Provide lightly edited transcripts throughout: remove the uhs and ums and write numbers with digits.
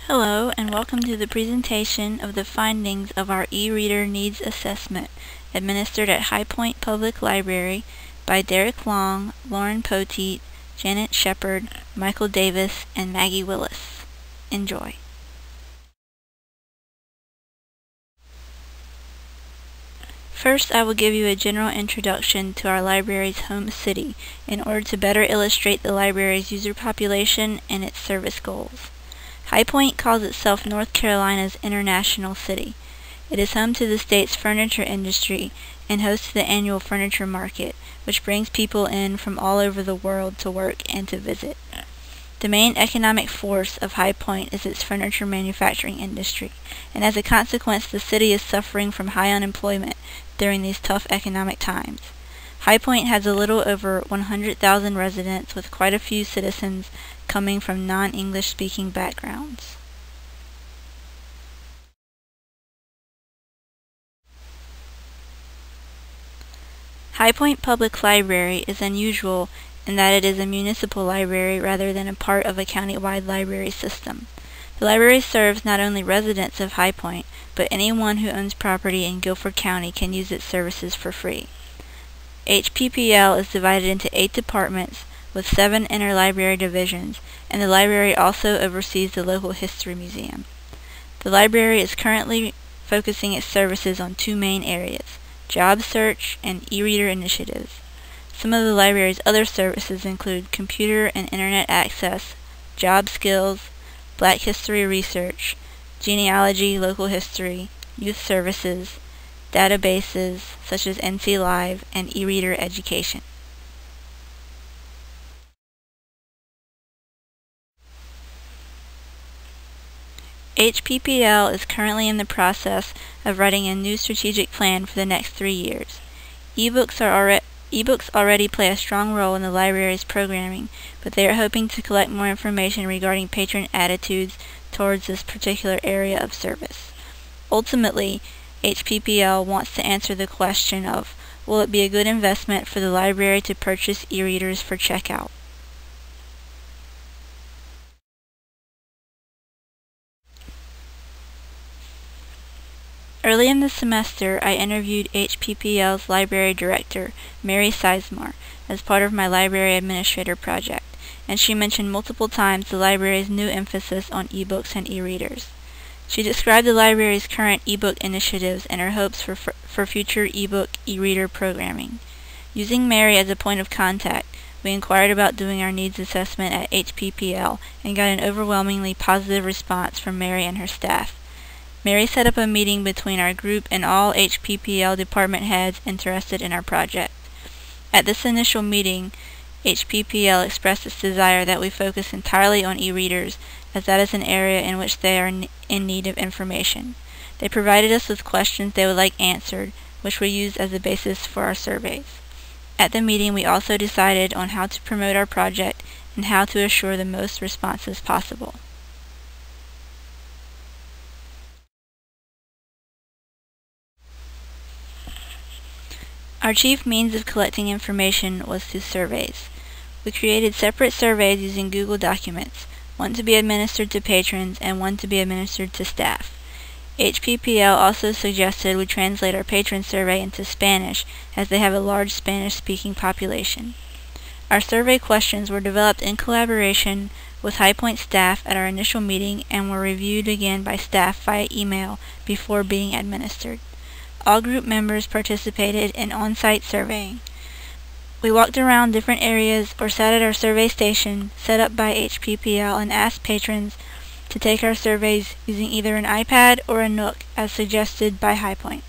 Hello, and welcome to the presentation of the findings of our e-reader needs assessment administered at High Point Public Library by Derek Long, Lauren Poteat, Janet Shephard, Michael Davis, and Maggie Willis. Enjoy. First, I will give you a general introduction to our library's home city in order to better illustrate the library's user population and its service goals. High Point calls itself North Carolina's international city. It is home to the state's furniture industry and hosts the annual furniture market, which brings people in from all over the world to work and to visit. The main economic force of High Point is its furniture manufacturing industry, and as a consequence, the city is suffering from high unemployment during these tough economic times. High Point has a little over 100,000 residents, with quite a few citizens coming from non-English speaking backgrounds. High Point Public Library is unusual in that it is a municipal library rather than a part of a county-wide library system. The library serves not only residents of High Point, but anyone who owns property in Guilford County can use its services for free. HPPL is divided into 8 departments with 7 interlibrary divisions, and the library also oversees the local history museum. The library is currently focusing its services on 2 main areas: job search and e-reader initiatives. Some of the library's other services include computer and internet access, job skills, Black history research, genealogy, local history, youth services, databases such as NC Live, and e-reader education. HPPL is currently in the process of writing a new strategic plan for the next 3 years. Ebooks already play a strong role in the library's programming, but they are hoping to collect more information regarding patron attitudes towards this particular area of service. Ultimately, HPPL wants to answer the question of, will it be a good investment for the library to purchase e-readers for checkout? Early in the semester, I interviewed HPPL's library director, Mary Sizemore, as part of my library administrator project, and she mentioned multiple times the library's new emphasis on ebooks and e-readers. She described the library's current ebook initiatives and her hopes for future ebook e-reader programming. Using Mary as a point of contact, we inquired about doing our needs assessment at HPPL and got an overwhelmingly positive response from Mary and her staff. Mary set up a meeting between our group and all HPPL department heads interested in our project. At this initial meeting, HPPL expressed its desire that we focus entirely on e-readers, as that is an area in which they are in need of information. They provided us with questions they would like answered, which we used as a basis for our surveys. At the meeting, we also decided on how to promote our project and how to assure the most responses possible. Our chief means of collecting information was through surveys. We created separate surveys using Google Documents, one to be administered to patrons and one to be administered to staff. HPPL also suggested we translate our patron survey into Spanish, as they have a large Spanish-speaking population. Our survey questions were developed in collaboration with High Point staff at our initial meeting and were reviewed again by staff via email before being administered. All group members participated in on-site surveying. We walked around different areas or sat at our survey station set up by HPPL and asked patrons to take our surveys using either an iPad or a Nook as suggested by High Point.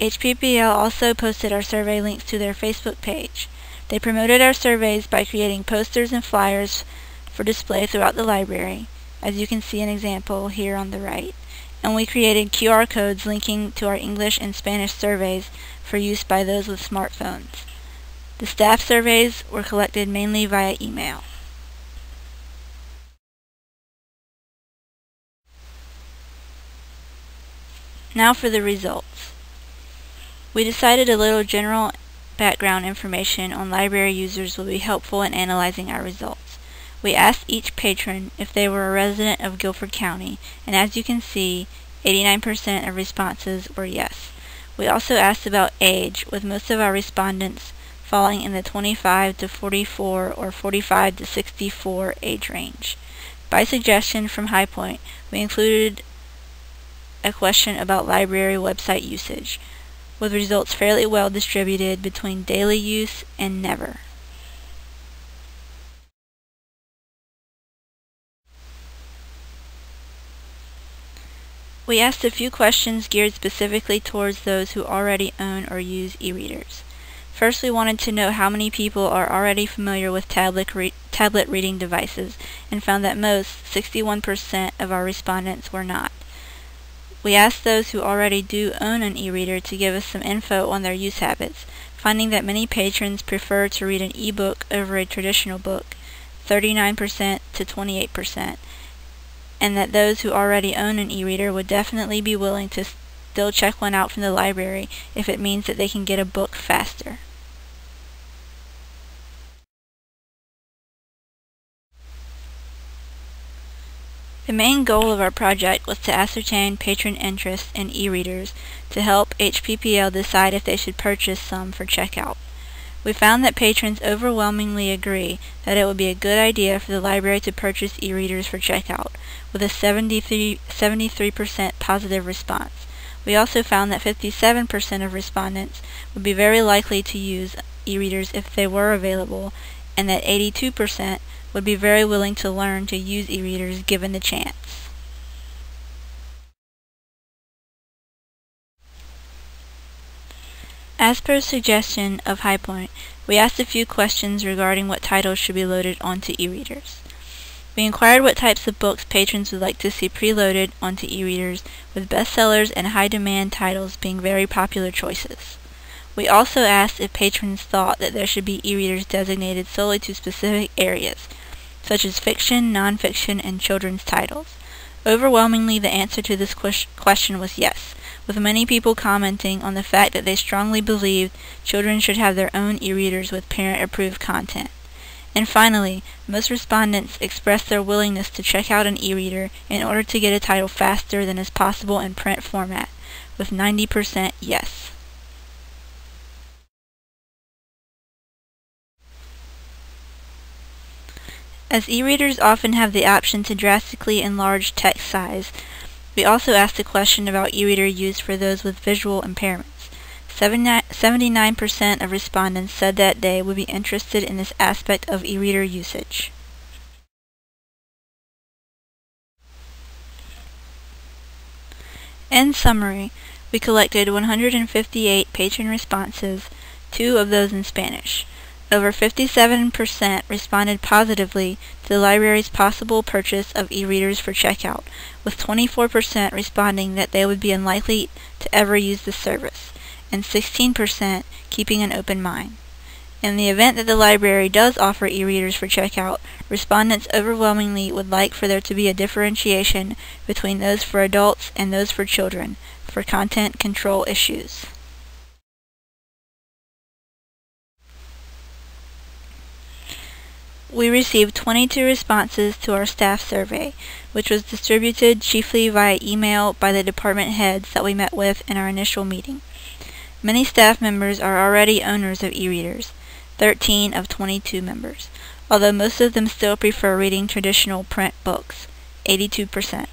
HPPL also posted our survey links to their Facebook page. They promoted our surveys by creating posters and flyers for display throughout the library, as you can see an example here on the right. And we created QR codes linking to our English and Spanish surveys for use by those with smartphones. The staff surveys were collected mainly via email. Now for the results. We decided a little general background information on library users will be helpful in analyzing our results. We asked each patron if they were a resident of Guilford County, and as you can see, 89% of responses were yes. We also asked about age, with most of our respondents falling in the 25 to 44 or 45 to 64 age range. By suggestion from High Point, we included a question about library website usage, with results fairly well distributed between daily use and never. We asked a few questions geared specifically towards those who already own or use e-readers. First, we wanted to know how many people are already familiar with tablet reading devices, and found that most, 61% of our respondents, were not. We asked those who already do own an e-reader to give us some info on their use habits, finding that many patrons prefer to read an e-book over a traditional book, 39% to 28%, and that those who already own an e-reader would definitely be willing to still check one out from the library if it means that they can get a book faster. The main goal of our project was to ascertain patron interest in e-readers to help HPPL decide if they should purchase some for checkout. We found that patrons overwhelmingly agree that it would be a good idea for the library to purchase e-readers for checkout, with a 73% positive response. We also found that 57% of respondents would be very likely to use e-readers if they were available, and that 82% would be very willing to learn to use e-readers given the chance. As per suggestion of High Point, we asked a few questions regarding what titles should be loaded onto e-readers. We inquired what types of books patrons would like to see preloaded onto e-readers, with bestsellers and high-demand titles being very popular choices. We also asked if patrons thought that there should be e-readers designated solely to specific areas, such as fiction, non-fiction, and children's titles. Overwhelmingly, the answer to this question was yes, with many people commenting on the fact that they strongly believed children should have their own e-readers with parent-approved content. And finally, most respondents expressed their willingness to check out an e-reader in order to get a title faster than is possible in print format, with 90% yes. As e-readers often have the option to drastically enlarge text size, we also asked a question about e-reader use for those with visual impairments. 79% of respondents said that they would be interested in this aspect of e-reader usage. In summary, we collected 158 patron responses, 2 of those in Spanish. Over 57% responded positively to the library's possible purchase of e-readers for checkout, with 24% responding that they would be unlikely to ever use the service, and 16% keeping an open mind. In the event that the library does offer e-readers for checkout, respondents overwhelmingly would like for there to be a differentiation between those for adults and those for children, for content control issues. We received 22 responses to our staff survey, which was distributed chiefly via email by the department heads that we met with in our initial meeting. Many staff members are already owners of e-readers, 13 of 22 members, although most of them still prefer reading traditional print books, 82%.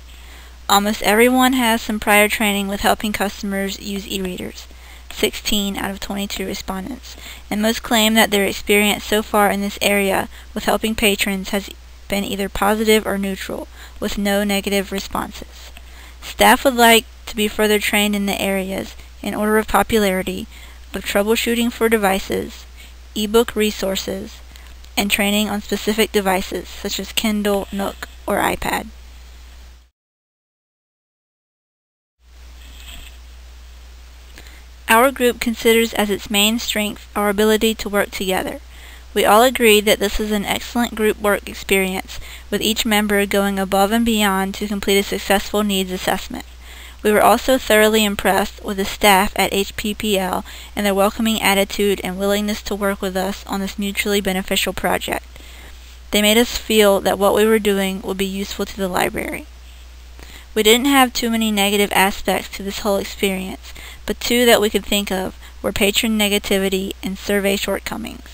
Almost everyone has some prior training with helping customers use e-readers, 16 out of 22 respondents, and most claim that their experience so far in this area with helping patrons has been either positive or neutral, with no negative responses. Staff would like to be further trained in the areas, in order of popularity, of troubleshooting for devices, e-book resources, and training on specific devices such as Kindle, Nook, or iPad. Our group considers as its main strength our ability to work together. We all agreed that this is an excellent group work experience, with each member going above and beyond to complete a successful needs assessment. We were also thoroughly impressed with the staff at HPPL and their welcoming attitude and willingness to work with us on this mutually beneficial project. They made us feel that what we were doing would be useful to the library. We didn't have too many negative aspects to this whole experience, but two that we could think of were patron negativity and survey shortcomings.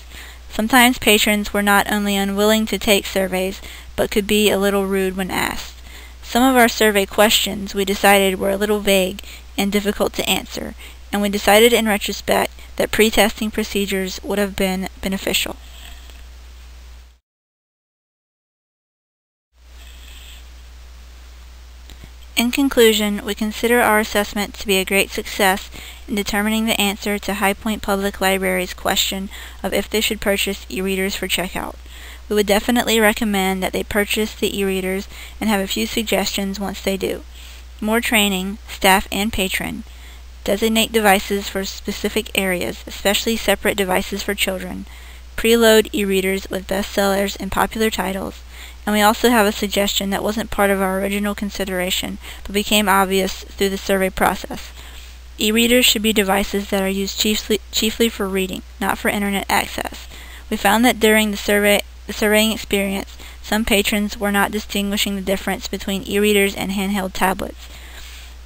Sometimes patrons were not only unwilling to take surveys, but could be a little rude when asked. Some of our survey questions we decided were a little vague and difficult to answer, and we decided in retrospect that pre-testing procedures would have been beneficial. In conclusion, we consider our assessment to be a great success in determining the answer to High Point Public Library's question of if they should purchase e-readers for checkout. We would definitely recommend that they purchase the e-readers and have a few suggestions once they do. More training, staff and patron. Designate devices for specific areas, especially separate devices for children. Preload e-readers with bestsellers and popular titles. And we also have a suggestion that wasn't part of our original consideration, but became obvious through the survey process. E-readers should be devices that are used chiefly for reading, not for internet access. We found that during the surveying experience, some patrons were not distinguishing the difference between e-readers and handheld tablets.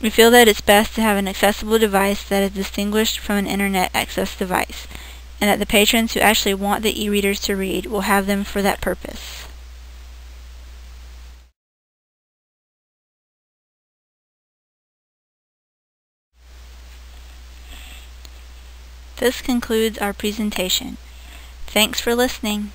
We feel that it's best to have an accessible device that is distinguished from an internet access device, and that the patrons who actually want the e-readers to read will have them for that purpose. This concludes our presentation. Thanks for listening.